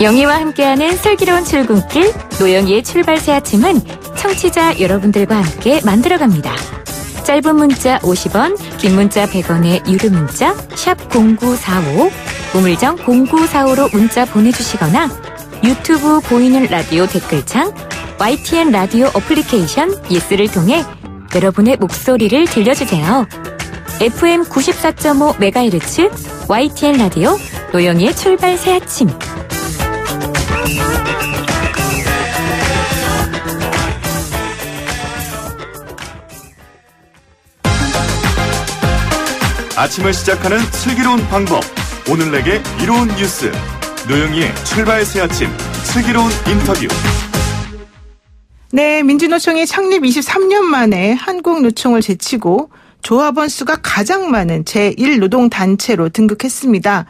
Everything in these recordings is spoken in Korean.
영희와 함께하는 슬기로운 출근길 노영희의 출발 새 아침은 청취자 여러분들과 함께 만들어갑니다. 짧은 문자 50원, 긴 문자 100원의 유료 문자 샵 0945, 우물정 0945로 문자 보내주시거나 유튜브 보이는 라디오 댓글창, YTN 라디오 어플리케이션 예스를 통해 여러분의 목소리를 들려주세요. FM 94.5MHz YTN 라디오 노영희의 출발 새 아침. 아침을 시작하는 슬기로운 방법. 오늘 내게 이로운 뉴스. 노영희의 출발 새 아침. 슬기로운 인터뷰. 네, 민주노총이 창립 23년 만에 한국노총을 제치고 조합원 수가 가장 많은 제1노동단체로 등극했습니다.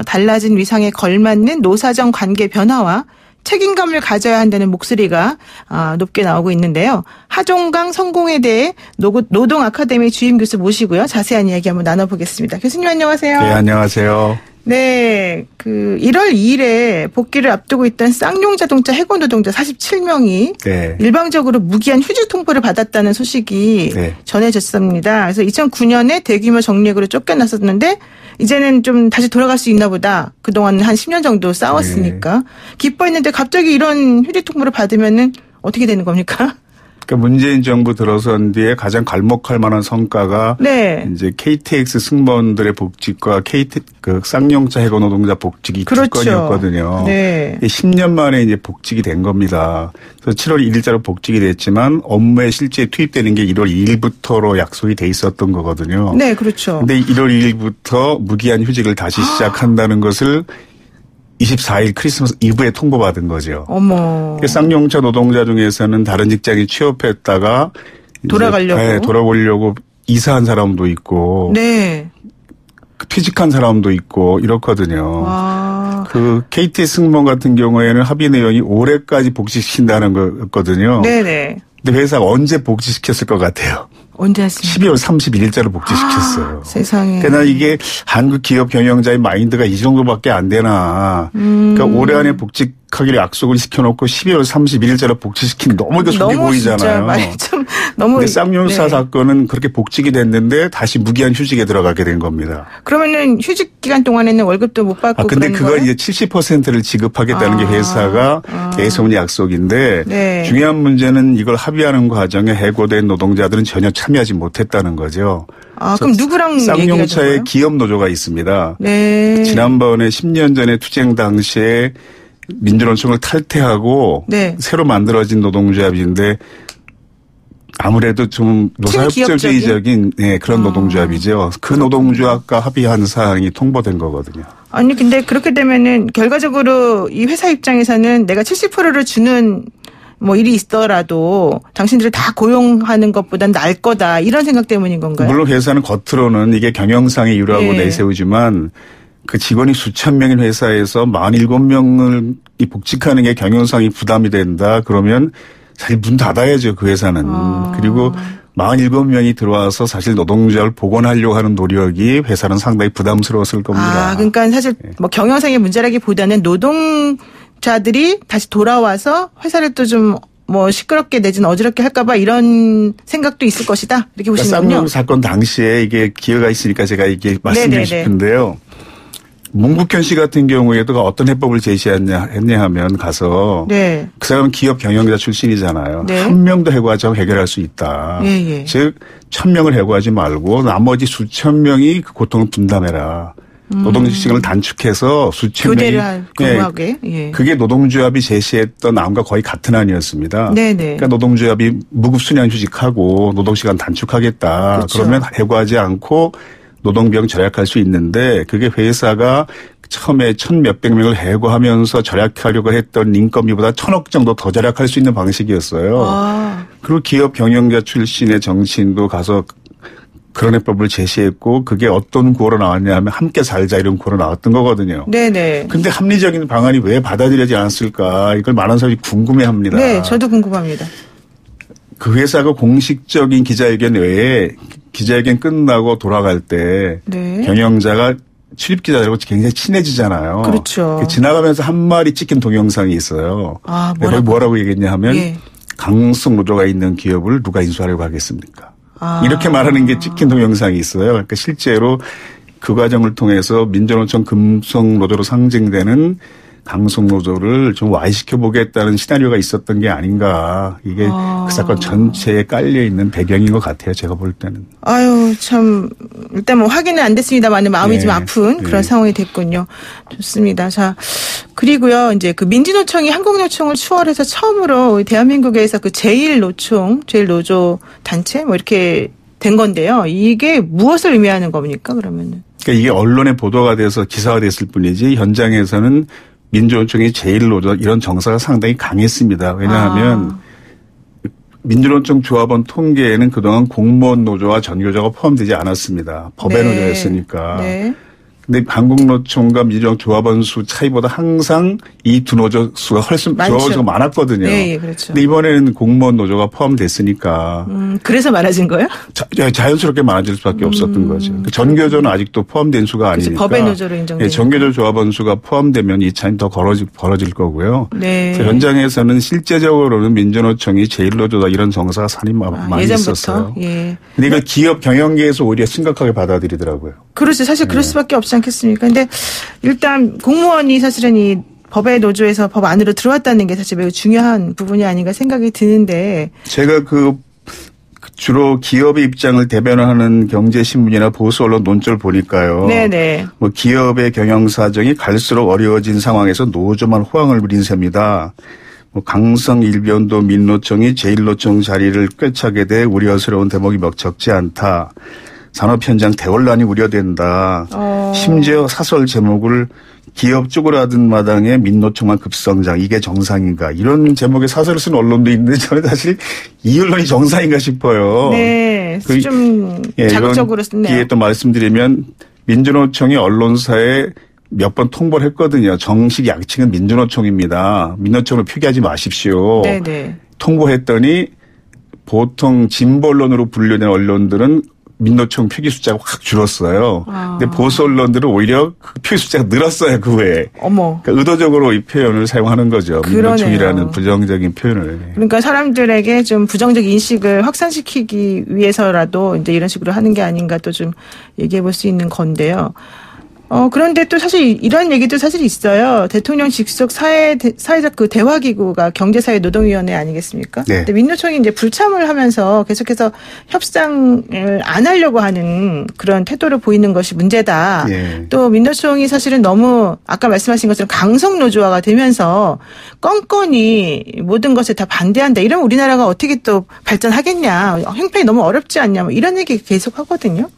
달라진 위상에 걸맞는 노사정 관계 변화와 책임감을 가져야 한다는 목소리가 높게 나오고 있는데요. 하종강 성공회대 노동 아카데미 주임 교수 모시고요. 자세한 이야기 한번 나눠보겠습니다. 교수님 안녕하세요. 네, 안녕하세요. 네, 1월 2일에 복귀를 앞두고 있던 쌍용자동차 해고 노동자 47명이 네. 일방적으로 무기한 휴직 통보를 받았다는 소식이 네. 전해졌습니다. 그래서 2009년에 대규모 정리해고로 쫓겨났었는데 이제는 좀 다시 돌아갈 수 있나 보다. 그동안 한 10년 정도 싸웠으니까. 네. 기뻐했는데 갑자기 이런 휴직 통보를 받으면은 어떻게 되는 겁니까? 그러니까 문재인 정부 들어선 뒤에 가장 갈목할 만한 성과가 네. 이제 KTX 승무원들의 복직과 쌍용차 해고 노동자 복직이 그렇죠. 두 건이었거든요. 네. 10년 만에 이제 복직이 된 겁니다. 그래서 7월 1일자로 복직이 됐지만 업무에 실제 투입되는 게 1월 2일부터로 약속이 돼 있었던 거거든요. 네, 그렇죠. 근데 1월 2일부터 무기한 휴직을 다시 시작한다는 것을 24일 크리스마스 이브에 통보받은 거죠. 어머. 쌍용차 노동자 중에서는 다른 직장에 취업했다가 돌아가려고. 네, 돌아오려고 이사한 사람도 있고. 네. 퇴직한 사람도 있고 이렇거든요. 와. KT 승무원 같은 경우에는 합의 내용이 올해까지 복직시킨다는 거거든요. 네네. 근데 회사가 언제 복직시켰을 것 같아요? 언제 했습니까? 12월 31일자로 복직시켰어요. 세상에. 그러나 이게 한국 기업 경영자의 마인드가 이 정도밖에 안 되나. 그러니까 올해 안에 복직하기로 약속을 시켜놓고 12월 31일자로 복직시킨 너무 이거 속이 보이잖아요. 진짜 많이 좀 너무. 근데 쌍용차 네. 사건은 그렇게 복직이 됐는데 다시 무기한 휴직에 들어가게 된 겁니다. 그러면은 휴직 기간 동안에는 월급도 못 받고 근데 그건 거예요? 이제 70%를 지급하겠다는 게 회사가 내세운 약속인데 네. 중요한 문제는 이걸 합의하는 과정에 해고된 노동자들은 전혀 참여하지 못했다는 거죠. 그럼 누구랑 쌍용차에 기업 노조가 있습니다. 네. 지난번에 10년 전에 투쟁 당시에 민주노총을 탈퇴하고 네. 새로 만들어진 노동조합인데 아무래도 좀 노사협조주의적인 네, 그런 노동조합이죠. 그 노동조합과 합의한 사항이 통보된 거거든요. 아니 근데 그렇게 되면은 결과적으로 이 회사 입장에서는 내가 70%를 주는 일이 있더라도 당신들을 다 고용하는 것보단 나을 거다 이런 생각 때문인 건가요? 물론 회사는 겉으로는 이게 경영상의 이유라고 네. 내세우지만 그 직원이 수천 명인 회사에서 47명을 복직하는 게 경영상이 부담이 된다. 그러면 사실 문 닫아야죠, 그 회사는. 그리고 47명이 들어와서 사실 노동조합을 복원하려고 하는 노력이 회사는 상당히 부담스러웠을 겁니다. 그러니까 사실 경영상의 문제라기보다는 노동자들이 다시 돌아와서 회사를 또 좀 시끄럽게 내지는 어지럽게 할까봐 이런 생각도 있을 것이다. 이렇게 보시는군요. 쌍용 사건 당시에 이게 기회가 있으니까 제가 이게 말씀드리고 싶은데요. 문국현 씨 같은 경우에도 어떤 해법을 제시했냐 하면 가서 네. 그 사람은 기업 경영자 출신이잖아요. 네. 한 명도 해고하지 않고 해결할 수 있다. 예. 즉 1000명을 해고하지 말고 나머지 수천 명이 그 고통을 분담해라. 노동시간을 단축해서 수천 교대를 명이 근무하게. 예. 그게 노동조합이 제시했던 안과 거의 같은 안이었습니다. 네네. 그러니까 노동조합이 무급순환 휴직하고 노동시간 단축하겠다. 그렇죠. 그러면 해고하지 않고 노동비용 절약할 수 있는데 그게 회사가 처음에 1000몇백 명을 해고하면서 절약하려고 했던 인건비보다 1000억 정도 더 절약할 수 있는 방식이었어요. 그리고 기업 경영자 출신의 정치인도 가서 그런 해법을 제시했고 그게 어떤 구호로 나왔냐 하면 함께 살자 이런 구호로 나왔던 거거든요. 네네. 근데 합리적인 방안이 왜 받아들여지지 않았을까 이걸 많은 사람이 궁금해합니다. 네, 저도 궁금합니다. 그 회사가 공식적인 기자회견 외에 기자회견 끝나고 돌아갈 때 네. 경영자가 출입기자들하고 굉장히 친해지잖아요. 그렇죠. 지나가면서 한 마리 찍힌 동영상이 있어요. 아, 뭐라고 얘기했냐 하면 예. 강성 노조가 있는 기업을 누가 인수하려고 하겠습니까? 아. 이렇게 말하는 게 찍힌 동영상이 있어요. 그러니까 실제로 그 과정을 통해서 민주노총 금성 노조로 상징되는 강성 노조를 좀 와해시켜 보겠다는 시나리오가 있었던 게 아닌가. 이게 그 사건 전체에 깔려 있는 배경인 것 같아요. 제가 볼 때는. 아유, 참 일단 뭐 확인은 안 됐습니다만 마음이 좀 아픈 그런 상황이 됐군요. 좋습니다. 자, 그리고요. 이제 그 민주노총이 한국노총을 추월해서 처음으로 대한민국에서 그 제1노조 단체 뭐 이렇게 된 건데요. 이게 무엇을 의미하는 겁니까? 그러면은. 그러니까 이게 언론에 보도가 돼서 기사화됐을 뿐이지 현장에서는 민주노총이 제1노조 이런 정서가 상당히 강했습니다. 왜냐하면 민주노총 조합원 통계에는 그동안 공무원 노조와 전교조가 포함되지 않았습니다. 법의 네. 노조였으니까. 네. 근데 한국노총과 민주노총 조합원 수 차이보다 항상 이 두 노조 수가 훨씬 조합원 수가 많았거든요. 네, 예, 그렇죠. 근데 이번에는 공무원 노조가 포함됐으니까. 그래서 많아진 거예요? 자연스럽게 많아질 수밖에 없었던 거죠. 전교조는 아직도 포함된 수가 아니니까. 법의 노조로 인정돼요. 전교조 조합원 수가 포함되면 이 차이는 더 벌어질 거고요. 네. 그래서 현장에서는 실제적으로는 민주노총이 제1노조다 이런 정서가 산이 많이 예전부터? 있었어요. 예. 근데 이걸 기업 경영계에서 오히려 심각하게 받아들이더라고요. 그렇죠. 사실 그럴 수밖에 없지 않겠습니까? 근데 일단 공무원이 사실은 이 법의 노조에서 법 안으로 들어왔다는 게 사실 매우 중요한 부분이 아닌가 생각이 드는데. 제가 주로 기업의 입장을 대변하는 경제신문이나 보수 언론 논조를 보니까요. 네네. 뭐 기업의 경영 사정이 갈수록 어려워진 상황에서 노조만 호황을 부린 셈이다. 뭐 강성 일변도 민노총이 제1노총 자리를 꿰차게 돼 우려스러운 대목이 몇 적지 않다. 산업 현장 대혼란이 우려된다. 심지어 사설 제목을 기업 쪽으로 하던 마당에 민노총만 급성장 이게 정상인가 이런 제목의 사설을 쓴 언론도 있는데 저는 사실 이 언론이 정상인가 싶어요. 네, 좀 자극적으로 썼네요. 뒤에 또 말씀드리면 민주노총이 언론사에 몇 번 통보를 했거든요. 정식 약칭은 민주노총입니다. 민노총으로 표기하지 마십시오. 네네. 통보했더니 보통 진보 언론으로 분류된 언론들은 민노총 표기 숫자가 확 줄었어요. 근데 보수 언론들은 오히려 그 표기 숫자가 늘었어요. 그 외에. 어머. 그러니까 의도적으로 이 표현을 사용하는 거죠. 그러네요. 민노총이라는 부정적인 표현을. 그러니까 사람들에게 좀 부정적 인식을 확산시키기 위해서라도 이제 이런 식으로 하는 게 아닌가 또 좀 얘기해 볼 수 있는 건데요. 그런데 또 사실 이런 얘기도 사실 있어요. 대통령 직속 사회적 그 대화기구가 경제사회노동위원회 아니겠습니까? 네. 근데 민노총이 이제 불참을 하면서 계속해서 협상을 안 하려고 하는 그런 태도를 보이는 것이 문제다. 네. 또 민노총이 사실은 너무 아까 말씀하신 것처럼 강성노조화가 되면서 껌껌이 모든 것에 다 반대한다. 이러면 우리나라가 어떻게 또 발전하겠냐. 형편이 너무 어렵지 않냐. 뭐 이런 얘기 계속 하거든요.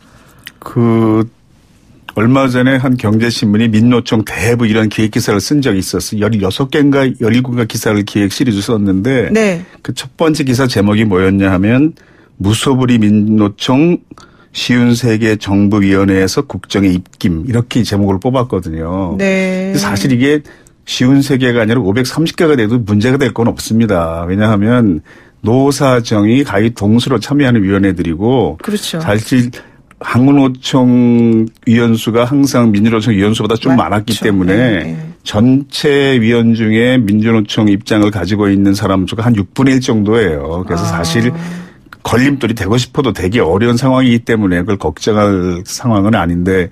얼마 전에 한 경제신문이 민노총 대부 이런 기획 기사를 쓴 적이 있었어요. 16개인가 17개인가 기사를 기획 시리즈 썼는데 네. 그 첫 번째 기사 제목이 뭐였냐 하면 무소불위 민노총 쉬운 세계 정부위원회에서 국정에 입김 이렇게 제목을 뽑았거든요. 네. 사실 이게 쉬운 세계가 아니라 530개가 돼도 문제가 될 건 없습니다. 왜냐하면 노사정이 가히 동수로 참여하는 위원회들이고 그렇죠. 사실 한국노총 위원수가 항상 민주노총 위원수보다 좀 많았기 때문에 네. 전체 위원 중에 민주노총 입장을 가지고 있는 사람 수가 한 6분의 1 정도예요. 그래서 사실 걸림돌이 되고 싶어도 되기 어려운 상황이기 때문에 그걸 걱정할 상황은 아닌데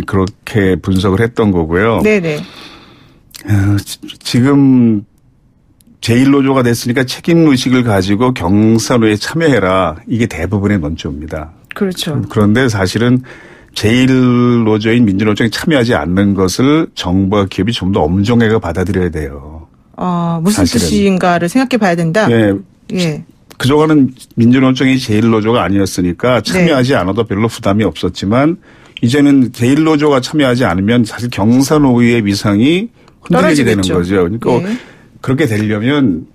그렇게 분석을 했던 거고요. 네네. 지금 제1노조가 됐으니까 책임의식을 가지고 경사노에 참여해라. 이게 대부분의 논조입니다. 그렇죠. 그런데 사실은 제1노조인 민주노총이 참여하지 않는 것을 정부와 기업이 좀 더 엄중하게 받아들여야 돼요. 무슨 사실은. 뜻인가를 생각해 봐야 된다? 네. 예. 그동안은 민주노총이 제1노조가 아니었으니까 참여하지 않아도 별로 부담이 없었지만 이제는 제1노조가 참여하지 않으면 사실 경사노위의 위상이 흔들리게 되는 거죠. 그러니까 그렇게 되려면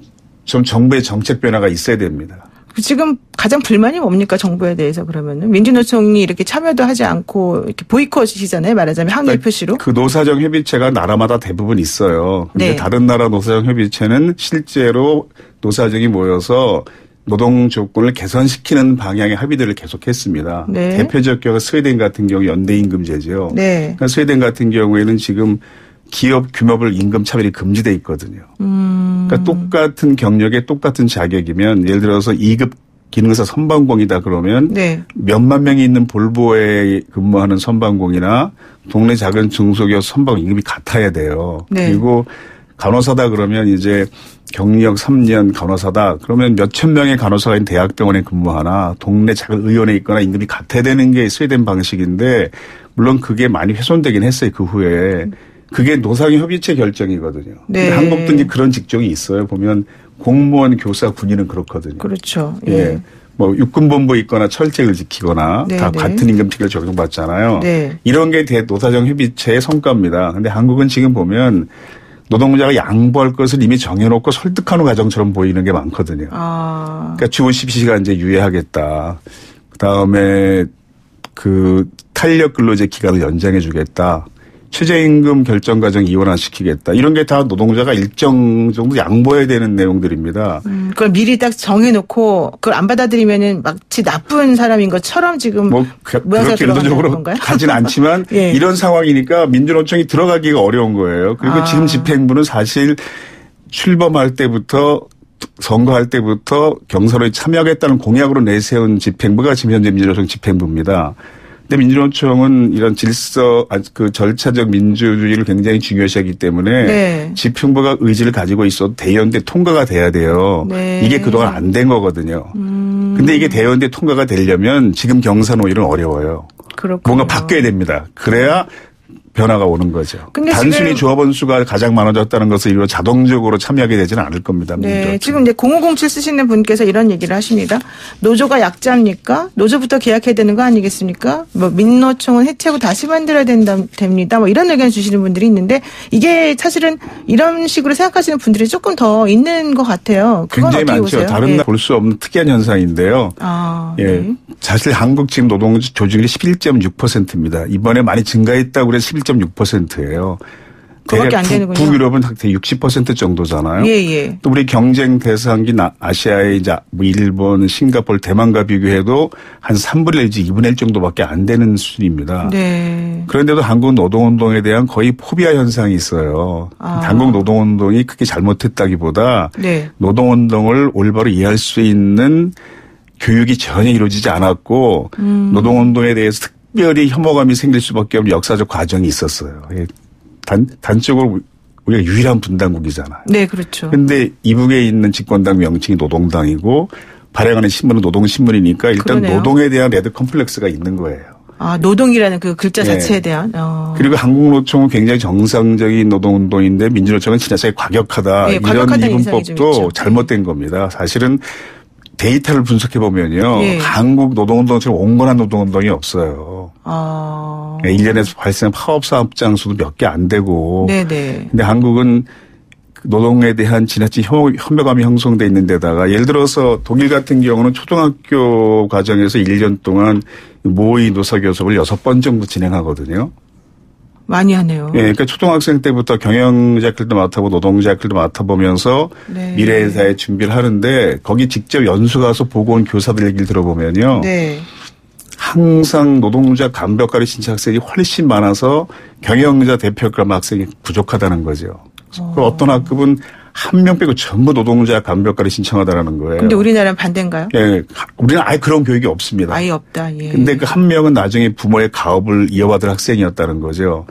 좀 정부의 정책 변화가 있어야 됩니다. 지금 가장 불만이 뭡니까 정부에 대해서 그러면은 민주노총이 이렇게 참여도 하지 않고 이렇게 보이콧이잖아요. 말하자면 항의 표시로. 그 노사정 협의체가 나라마다 대부분 있어요. 근데 네. 다른 나라 노사정 협의체는 실제로 노사정이 모여서 노동 조건을 개선시키는 방향의 합의들을 계속했습니다. 네. 대표적 경우가 스웨덴 같은 경우 연대임금제죠. 네. 그러니까 스웨덴 같은 경우에는 지금 기업 규모별 임금 차별이 금지돼 있거든요. 그러니까 똑같은 경력에 똑같은 자격이면 예를 들어서 2급 기능사 선방공이다 그러면 네. 몇만 명이 있는 볼보에 근무하는 선방공이나 동네 작은 중소기업 선방공 임금이 같아야 돼요. 네. 그리고 간호사다 그러면 이제 경력 3년 간호사다 그러면 몇천 명의 간호사가 있는 대학병원에 근무하나 동네 작은 의원에 있거나 임금이 같아야 되는 게 스웨덴 방식인데 물론 그게 많이 훼손되긴 했어요. 그 후에. 그게 노사경 협의체 결정이거든요. 네. 한국도 이제 그런 직종이 있어요. 보면 공무원, 교사, 군인은 그렇거든요. 그렇죠. 예. 뭐 육군본부에 있거나 철책을 지키거나 네, 다 네. 같은 임금체계를 적용받잖아요. 네. 이런 게 대노사정 협의체의 성과입니다. 그런데 한국은 지금 보면 노동자가 양보할 것을 이미 정해놓고 설득하는 과정처럼 보이는 게 많거든요. 아. 그러니까 주 50시간 이제 유예하겠다. 그다음에 그 탄력 근로제 기간을 연장해 주겠다. 최저임금 결정 과정 이원화시키겠다. 이런 게 다 노동자가 일정 정도 양보해야 되는 내용들입니다. 그걸 미리 딱 정해놓고 그걸 안 받아들이면은 마치 나쁜 사람인 것처럼 지금 뭐 그렇게 의도적으로 가진 않지만 예. 이런 상황이니까 민주노총이 들어가기가 어려운 거예요. 그리고 지금 집행부는 사실 출범할 때부터 선거할 때부터 경선에 참여하겠다는 공약으로 내세운 집행부가 지금 현재 민주노총 집행부입니다. 근데 민주노총은 이런 그 절차적 민주주의를 굉장히 중요시하기 때문에 네. 집행부가 의지를 가지고 있어도 대의원대 통과가 돼야 돼요. 네. 이게 그동안 안 된 거거든요. 근데 이게 대의원대 통과가 되려면 지금 경선 오일은 어려워요. 그렇군요. 뭔가 바뀌어야 됩니다. 그래야 변화가 오는 거죠. 근데 단순히 조합원 수가 가장 많아졌다는 것을 이루어 자동적으로 참여하게 되지는 않을 겁니다. 네, 지금 이제 0507 쓰시는 분께서 이런 얘기를 하십니다. 노조가 약자입니까? 노조부터 계약해야 되는 거 아니겠습니까? 뭐 민노총은 해체하고 다시 만들어야 됩니다. 뭐 이런 의견 주시는 분들이 있는데 이게 사실은 이런 식으로 생각하시는 분들이 조금 더 있는 것 같아요. 그건 굉장히 어떻게 많죠. 보세요? 다른 나라 볼 수 없는 특이한 현상인데요. 예, 네. 사실 한국 지금 노동 조직률이 11.6%입니다. 이번에 많이 증가했다고 그래서 11.6%예요. 그거밖에 안 되는군요. 북유럽은 대개 60% 정도잖아요. 예. 또 우리 경쟁 대상인 아시아의 이제 뭐 일본, 싱가포르, 대만과 비교해도 한 3분의 1 내지 2분의 1 정도밖에 안 되는 수준입니다. 네. 그런데도 한국 노동운동에 대한 거의 포비아 현상이 있어요. 한국 노동운동이 크게 잘못했다기보다 네. 노동운동을 올바로 이해할 수 있는 교육이 전혀 이루어지지 않았고 노동운동에 대해서 특별히 혐오감이 생길 수밖에 없는 역사적 과정이 있었어요. 단적으로 우리가 유일한 분당국이잖아요. 네, 그렇죠. 그런데 이북에 있는 집권당 명칭이 노동당이고 발행하는 신문은 노동신문이니까 일단 그러네요. 노동에 대한 레드 컴플렉스가 있는 거예요. 노동이라는 그 글자 네. 자체에 대한. 그리고 한국노총은 굉장히 정상적인 노동운동인데 민주노총은 지나치게 과격하다. 네, 이런 이분법도 잘못된 겁니다. 사실은 데이터를 분석해 보면요. 예. 한국 노동운동처럼 온건한 노동운동이 없어요. 1년에 발생한 파업 사업장 수도 몇 개 안 되고. 네네. 근데 한국은 노동에 대한 지나친 혐오감이 형성돼 있는 데다가 예를 들어서 독일 같은 경우는 초등학교 과정에서 1년 동안 모의 노사교섭을 6번 정도 진행하거든요. 많이 하네요. 예, 그러니까 초등학생 때부터 경영자클도 맡아보고 노동자클도 맡아보면서 네. 미래사회 준비를 하는데 거기 직접 연수 가서 보고 온 교사들 얘기를 들어보면요. 네. 항상 노동자 간벽가를 신청 학생이 훨씬 많아서 경영자 대표과 학생이 부족하다는 거죠. 그리고 어떤 학급은 한 명 빼고 전부 노동자 간벽가를 신청하다라는 거예요. 근데 우리나라는 반대인가요? 예, 우리는 아예 그런 교육이 없습니다. 아예 없다. 예. 근데 그 한 명은 나중에 부모의 가업을 이어받을 학생이었다는 거죠.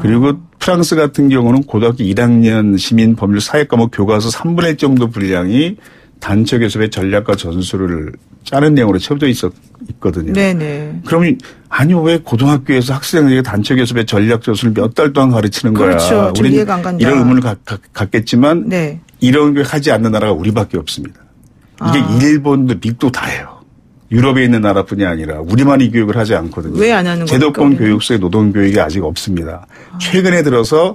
그리고 프랑스 같은 경우는 고등학교 1학년 시민 법률 사회 과목 교과서 3분의 1 정도 분량이 단체 교섭의 전략과 전술을 짜는 내용으로 채워져 있거든요. 네네. 그러면 아니 왜 고등학교에서 학생에게 단체 교섭의 전략 전술을 몇 달 동안 가르치는 거야. 그렇죠. 우리는 이해가 안 간다. 이런 의문을 갖겠지만 네. 이런 걸 하지 않는 나라가 우리밖에 없습니다. 이게 일본도 미국도 다 해요. 유럽에 있는 나라뿐이 아니라 우리만 이 교육을 하지 않거든요. 왜 안 하는 겁니까? 제도권 교육소에 노동교육이 아직 없습니다. 최근에 들어서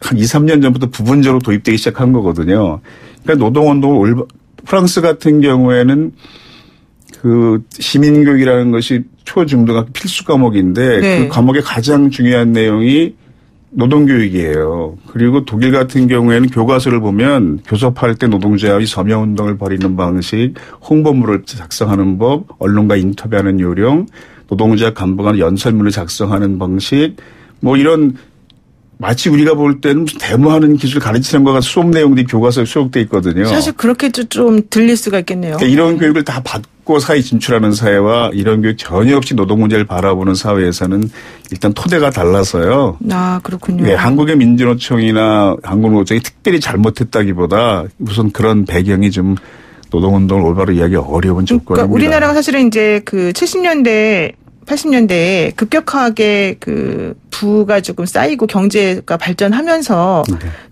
한 2, 3년 전부터 부분적으로 도입되기 시작한 거거든요. 그러니까 노동운동을 프랑스 같은 경우에는 그 시민교육이라는 것이 초중등학교 필수 과목인데 네. 그 과목의 가장 중요한 내용이 노동교육이에요. 그리고 독일 같은 경우에는 교과서를 보면 교섭할 때 노동자의 서명운동을 벌이는 방식, 홍보물을 작성하는 법, 언론과 인터뷰하는 요령, 노동자 간부가 연설문을 작성하는 방식, 뭐 이런 마치 우리가 볼 때는 무슨 데모하는 기술 가르치는 거가 수업 내용들이 교과서에 수록돼 있거든요. 사실 그렇게 좀 들릴 수가 있겠네요. 그러니까 이런 교육을 다 받고 사회 진출하는 사회와 이런 교육 전혀 없이 노동 문제를 바라보는 사회에서는 일단 토대가 달라서요. 아, 그렇군요. 네, 한국의 민주노총이나 한국노총이 특별히 잘못했다기보다 우선 그런 배경이 좀 노동운동을 올바로 이야기 어려운 조건입니다. 그러니까 우리나라가 사실은 이제 그 70년대 80년대에 급격하게 그 부가 조금 쌓이고 경제가 발전하면서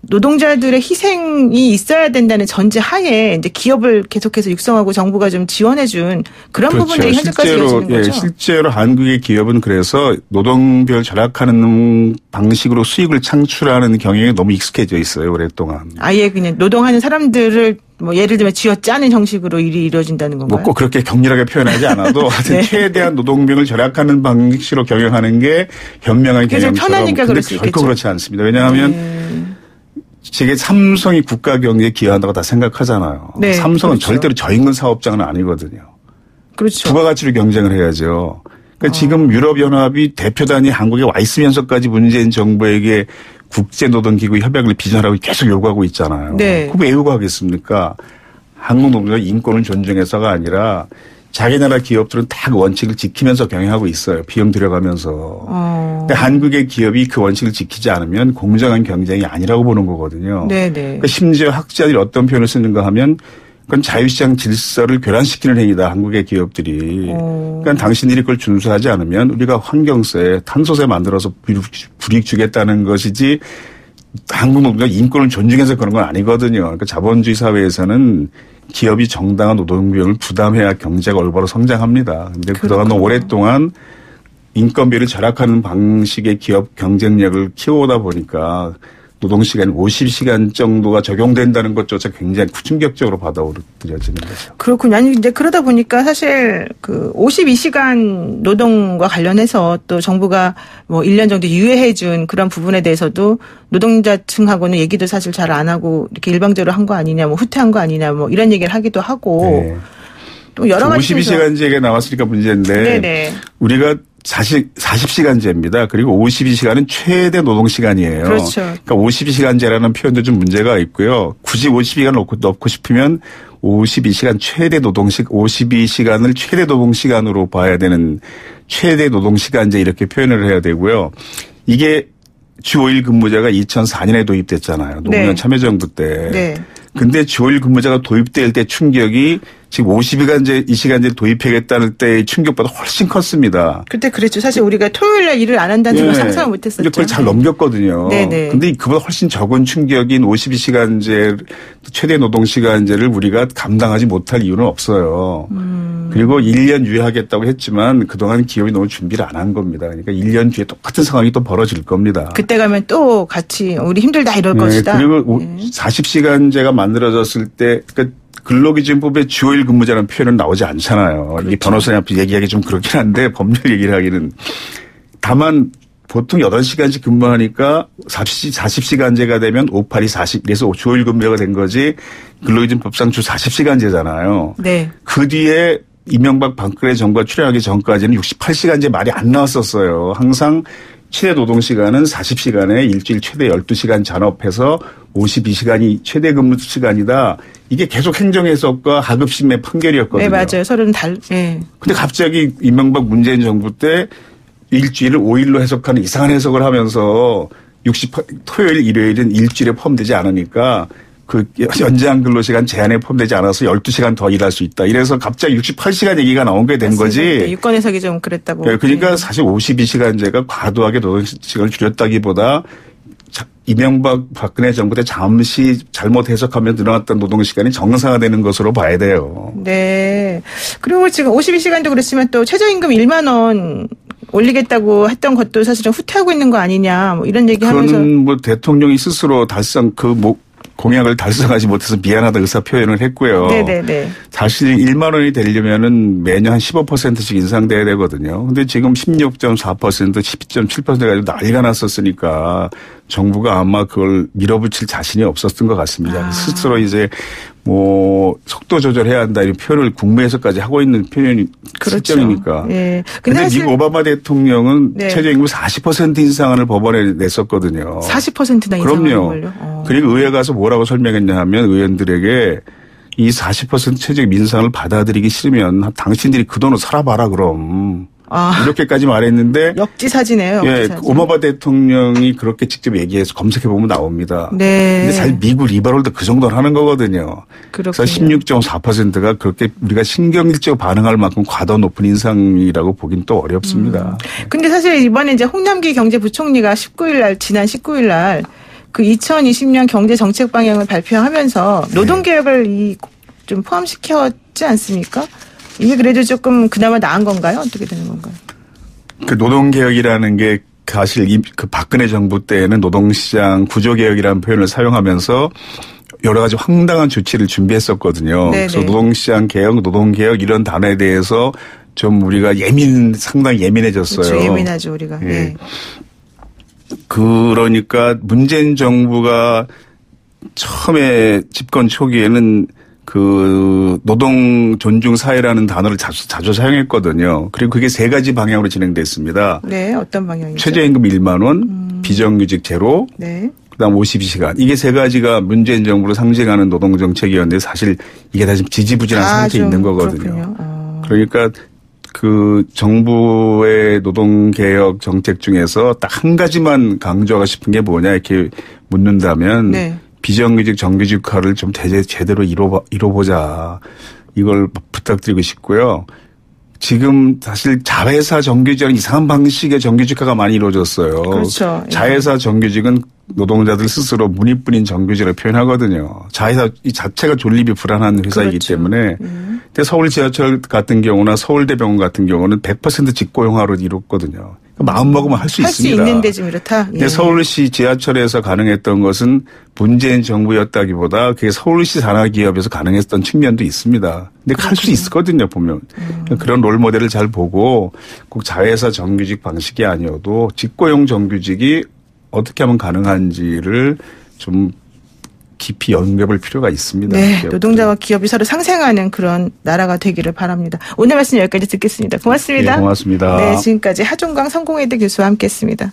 노동자들의 희생이 있어야 된다는 전제 하에 이제 기업을 계속해서 육성하고 정부가 좀 지원해준 그런 그렇죠. 부분들이 현재까지 이어지는 거죠. 실제로 한국의 기업은 그래서 노동비를 절약하는 방식으로 수익을 창출하는 경향이 너무 익숙해져 있어요. 오랫동안. 아예 그냥 노동하는 사람들을 뭐 예를 들면 쥐어짜는 형식으로 일이 이루어진다는 건가요? 뭐 꼭 그렇게 격렬하게 표현하지 않아도 하여튼 네. 최대한 노동비를 절약하는 방식으로 경영하는 게 현명한 경영처럼. 편하니까 그럴 수 있겠죠. 결코 그렇지 않습니다. 왜냐하면 제게 삼성이 국가 경제에 기여한다고 다 생각하잖아요. 네, 삼성은 그렇죠. 절대로 저임금 사업장은 아니거든요. 그렇죠. 부가가치로 경쟁을 해야죠. 그러니까 지금 유럽연합이 대표단이 한국에 와 있으면서까지 문재인 정부에게 국제노동기구 협약을 비준하라고 계속 요구하고 있잖아요. 네. 그거 왜 요구하겠습니까? 한국 노동자 인권을 존중해서가 아니라 자기 나라 기업들은 다 그 원칙을 지키면서 경영하고 있어요. 비용 들여가면서. 근데 한국의 기업이 그 원칙을 지키지 않으면 공정한 경쟁이 아니라고 보는 거거든요. 네네. 그러니까 심지어 학자들이 어떤 표현을 쓰는가 하면 그건 자유시장 질서를 교란시키는 행위다. 한국의 기업들이. 그러니까 당신들이 그걸 준수하지 않으면 우리가 환경세, 탄소세 만들어서 불이익 주겠다는 것이지 한국 노동자 인권을 존중해서 그런 건 아니거든요. 그러니까 자본주의 사회에서는 기업이 정당한 노동비용을 부담해야 경제가 올바로 성장합니다. 그런데 그동안 너무 오랫동안 인건비를 절약하는 방식의 기업 경쟁력을 키워오다 보니까 노동시간 50시간 정도가 적용된다는 것조차 굉장히 충격적으로 받아들여지는 거죠. 그렇군요. 아니, 이제 그러다 보니까 사실 그 52시간 노동과 관련해서 또 정부가 뭐 1년 정도 유예해 준 그런 부분에 대해서도 노동자층하고는 얘기도 사실 잘 안 하고 이렇게 일방적으로 한 거 아니냐, 뭐 후퇴한 거 아니냐, 뭐 이런 얘기를 하기도 하고 네. 또 여러 가지 52시간제 얘기가 나왔으니까 문제인데 네네. 우리가 40시간제입니다. 그리고 52시간은 최대 노동시간이에요. 그렇죠. 그러니까 52시간제라는 표현도 좀 문제가 있고요. 굳이 52시간을 넣고 싶으면 52시간 최대 노동식 52시간을 최대 노동시간으로 봐야 되는 최대 노동시간제 이렇게 표현을 해야 되고요. 이게 주 5일 근무제가 2004년에 도입됐잖아요. 노무현 네. 참여정부 때. 네. 근데 주 5일 근무제가 도입될 때 충격이 지금 52시간제, 2시간제 도입하겠다는 때의 충격보다 훨씬 컸습니다. 그때 그랬죠. 사실 우리가 토요일 날 일을 안 한다는 걸 상상을 못 했었죠. 그걸 잘 넘겼거든요. 네네. 근데 그보다 훨씬 적은 충격인 52시간제, 최대 노동시간제를 우리가 감당하지 못할 이유는 없어요. 그리고 1년 유예하겠다고 했지만 그동안 기업이 너무 준비를 안 한 겁니다. 그러니까 1년 뒤에 똑같은 상황이 또 벌어질 겁니다. 그때 가면 또 같이 우리 힘들다 이럴 것이다. 그리고 40시간제가 만들어졌을 때 그러니까 근로기준법에 주 5일 근무제라는 표현은 나오지 않잖아요. 그렇죠. 이게 변호사님 앞에 얘기하기 좀 그렇긴 한데 법률 얘기를 하기는. 다만 보통 8시간씩 근무하니까 40시간제가 되면 58이 40, 그래서 주 5일 근무제가 된 거지 근로기준법상 주 40시간제잖아요. 네. 그 뒤에 이명박 박근혜 정부가 출연하기 전까지는 68시간제 말이 안 나왔었어요. 항상 최대 노동시간은 40시간에 일주일 최대 12시간 잔업해서 52시간이 최대 근무 시간이다. 이게 계속 행정해석과 하급심의 판결이었거든요. 네, 맞아요. 서로는 네. 근데 갑자기 이명박 문재인 정부 때 일주일을 5일로 해석하는 이상한 해석을 하면서 토요일, 일요일은 일주일에 포함되지 않으니까 그 연장 근로시간 제한에 포함되지 않아서 12시간 더 일할 수 있다. 이래서 갑자기 68시간 얘기가 나온 게 된 거지. 네, 유권 해석이 좀 그랬다고. 네, 그러니까 사실 52시간제가 과도하게 노동시간을 줄였다기보다 이명박 박근혜 정부 때 잠시 잘못 해석하면 늘어났던 노동시간이 정상화되는 것으로 봐야 돼요. 네. 그리고 지금 52시간도 그렇지만 또 최저임금 1만 원 올리겠다고 했던 것도 사실은 후퇴하고 있는 거 아니냐 뭐 이런 얘기하면서. 그건 뭐 대통령이 스스로 달성 공약을 달성하지 못해서 미안하다 의사 표현을 했고요. 네네네. 사실 1만 원이 되려면은 매년 한 15%씩 인상돼야 되거든요. 근데 지금 16.4%, 12.7% 가지고 난리가 났었으니까 정부가 아마 그걸 밀어붙일 자신이 없었던 것 같습니다. 스스로 이제 뭐 속도 조절해야 한다 이런 표현을 국무에서까지 하고 있는 표현이 실정이니까. 그렇죠. 예. 근데 미국 오바마 대통령은 네. 최저임금 40% 인상안을 법원에 냈었거든요. 40%나 인상하는 그럼요. 걸요? 그리고 의회 가서 뭐라고 설명했냐 하면 의원들에게 이 40% 최저임금 인상을 받아들이기 싫으면 당신들이 그 돈을 살아봐라 그럼. 이렇게까지 말했는데 역지사지네요. 예, 역지사지. 오바마 대통령이 그렇게 직접 얘기해서 검색해 보면 나옵니다. 네. 근데 사실 미국 리버럴도 그 정도는 하는 거거든요. 그렇군요. 그래서 16.4%가 그렇게 우리가 신경질적으로 반응할 만큼 과도 높은 인상이라고 보긴 또 어렵습니다. 근데 사실 이번에 이제 홍남기 경제부총리가 지난 19일 날 그 2020년 경제 정책 방향을 발표하면서 노동개혁을 좀 포함시켰지 않습니까? 이게 그래도 조금 그나마 나은 건가요? 어떻게 되는 건가요? 그 노동개혁이라는 게 사실 그 박근혜 정부 때에는 노동시장 구조개혁이라는 표현을 사용하면서 여러 가지 황당한 조치를 준비했었거든요. 네네. 그래서 노동시장 개혁, 노동개혁 이런 단어에 대해서 좀 우리가 상당히 예민해졌어요. 그렇죠. 예민하죠, 우리가. 예. 네. 그러니까 문재인 정부가 처음에 집권 초기에는 그 노동 존중 사회라는 단어를 자주 사용했거든요. 그리고 그게 세 가지 방향으로 진행됐습니다. 네, 어떤 방향이죠? 최저임금 1만 원, 비정규직 제로, 네. 그다음 52시간. 이게 세 가지가 문재인 정부로 상징하는 노동 정책이었는데 사실 이게 다 지금 지지부진한 상태에 있는 거거든요. 그러니까 그 정부의 노동개혁 정책 중에서 딱 한 가지만 강조하고 싶은 게 뭐냐 이렇게 묻는다면 네. 비정규직 정규직화를 좀 제대로 이뤄보자. 이걸 부탁드리고 싶고요. 지금 사실 자회사 정규직은 이상한 방식의 정규직화가 많이 이루어졌어요. 그렇죠. 자회사 정규직은 노동자들 스스로 문익분인 정규직을 표현하거든요. 자회사 이 자체가 존립이 불안한 회사이기 그렇죠. 때문에. 근데 서울 지하철 같은 경우나 서울대병원 같은 경우는 100% 직고용화로 이뤘거든요. 마음 먹으면 할 수 있습니다. 할 수 있는데 좀 이렇다. 예. 근데 서울시 지하철에서 가능했던 것은 문재인 정부였다기보다 그게 서울시 산하기업에서 가능했던 측면도 있습니다. 근데 할 수 있거든요, 보면. 그런 롤모델을 잘 보고 꼭 자회사 정규직 방식이 아니어도 직고용 정규직이 어떻게 하면 가능한지를 좀 깊이 연구해볼 필요가 있습니다. 네, 기업들. 노동자와 기업이 서로 상생하는 그런 나라가 되기를 바랍니다. 오늘 말씀 여기까지 듣겠습니다. 고맙습니다. 네, 고맙습니다. 네, 지금까지 하종강 성공회대 교수와 함께했습니다.